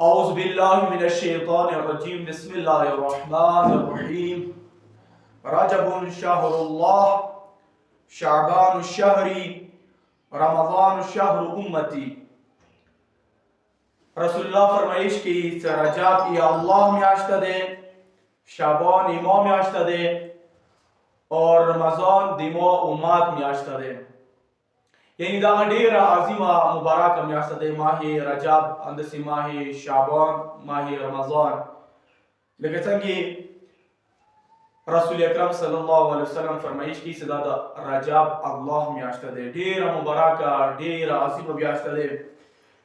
أعوذ بالله من الشيطان الرجيم بسم الله الرحمن الرحيم رجب شهر الله شعبان الشهر رمضان شهر أمتي رسول الله فرمایش کی رجب یا الله میاشت ده، شعبان ما میاشت ده اور رمضان د ما امت میاشت ده. یعنی دا ډیره عظیمه مبارکه میاشت ده، ماه رجب، اندسی ماه شعبان، ماه رمضان. لکه څنګه رسول اکرم صلی الله علیه وسلم فرمایش کی چې دا د رجب الله میاشت ده، ډیره مبارکه، ډیره عظیمه میاشت ده.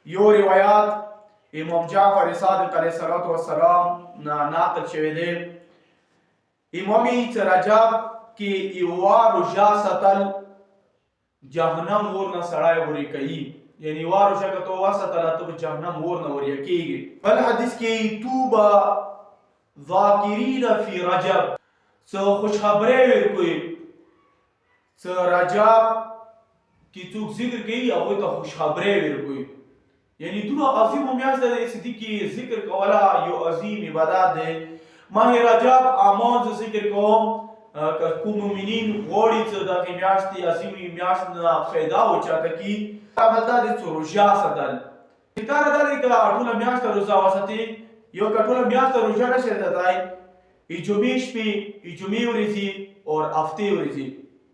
یو روایت امام جعفر صادق علیه السلام نقل شوی دی. امامی چې رجب کې یوه روژه ساتل جهنم اور نه سړی ورې کوي، یعنی یوه روژه که ته وساتله ته به جهنم اور نه ورې کېږي. بل حدیث کې طوبى ذاکرین فی رجب، څه خوشخبری ورکوي، څه رجب کې څوک ذکر کوي هغوی ته خوشخبری ورکوي. یعنی دونه عظیم میاشت ده چې دې کې ذکر کوله یو عظیم عبادت ده. ماه رجب اعمال زه ذکر کوم که کوم مؤمنین غواړي چې دغې میاشتې عظیمې میاشت نه فایده وچاته کړي، عمل دا دی چې روژه ساتل. کار دا دی که ټوله میاشت روژه وساتې، یو که ټوله میاشت روژه نشي ساتلی، جمعې شپې، جمعې ورځې او هفتې ورځې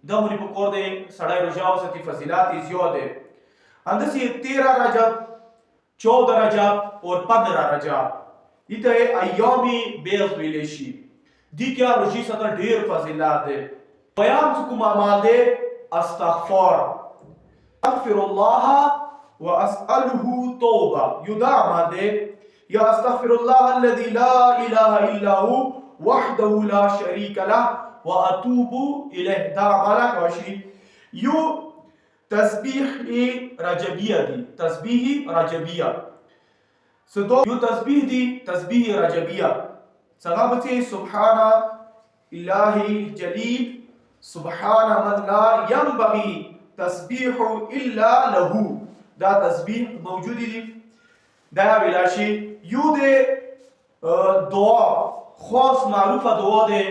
دغونې پکار دی سړی روژه وساتي، فضیلت یې زیات دی. همداسې 13 رجب، 14 رجب اور 15 رجب دې ته ایام بیض ویلی شي. دې کې روژې ساتل ډېر فضیلت دی. دویم چې کوم اعمال دی، استغفار، استغفر الله واسأله توبه، یو دا عمل دی. یا استغفر الله الذي لا اله الا هو وحده لا شريك له واتوب الیه، دا عمل کوي. یو تسبیح رجبیه دی، تسبیح رجبیه. یو تسبیح دی، تسبیح رجبیه. څنګه به سبحان الله الجلیل سبحان من لا ينبغي تسبیح الا له، دا تسبیح موجود دی. دا ویل شي. یو دی دعا، خاص معروفه دعا دی،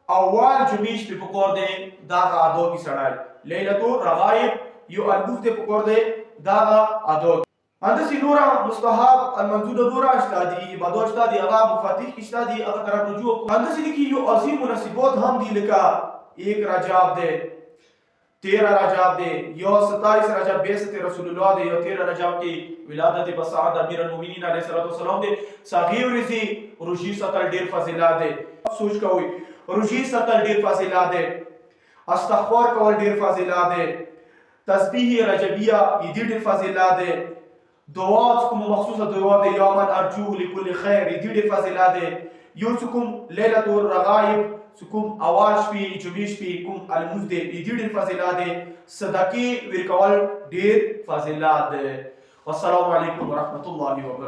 اول جمعې شپې پکار دی دغه ادا کې سړی. لیلة الرغائب یو البوف دی پکار دی دغه ادا. همداسې نوره مستحب المنظوره نوره شته دي، عبادات شته دي، هغه مفاتیح کې شته دي، هغه طرف رجوع کړو. همداسې دي کې یو عظیم مناسبات هم دي، لکه 1 رجب دی، 13 رجب دی، یا 27 رجب بعثت رسول الله دی، یا 13 رجب کې ولادت بسعد امیر المؤمنین علیه السلام دی. هغې ورځې روژې ساتل ډېر فضیلت دی. سوچ کوئ، روژې ساتل ډېر فضیلت دی، استغفار کول ډېر فضیلت دی، تسبیح رجبیه دې ډېر فضیلت دی. دعا کوم مخصوصه دعا دی، یا من ارجوه لكل خیر، دې ډېر فضیلت دی. یو چې کوم لیلة الرغائب چې کوم اول شپې، جمعې شپې کوم الموز دی، دې ډېر فضیلت دی. صدقې ورکول ډېر فضیلت دی. والسلام علیکم ورحمة الله وبرکاته.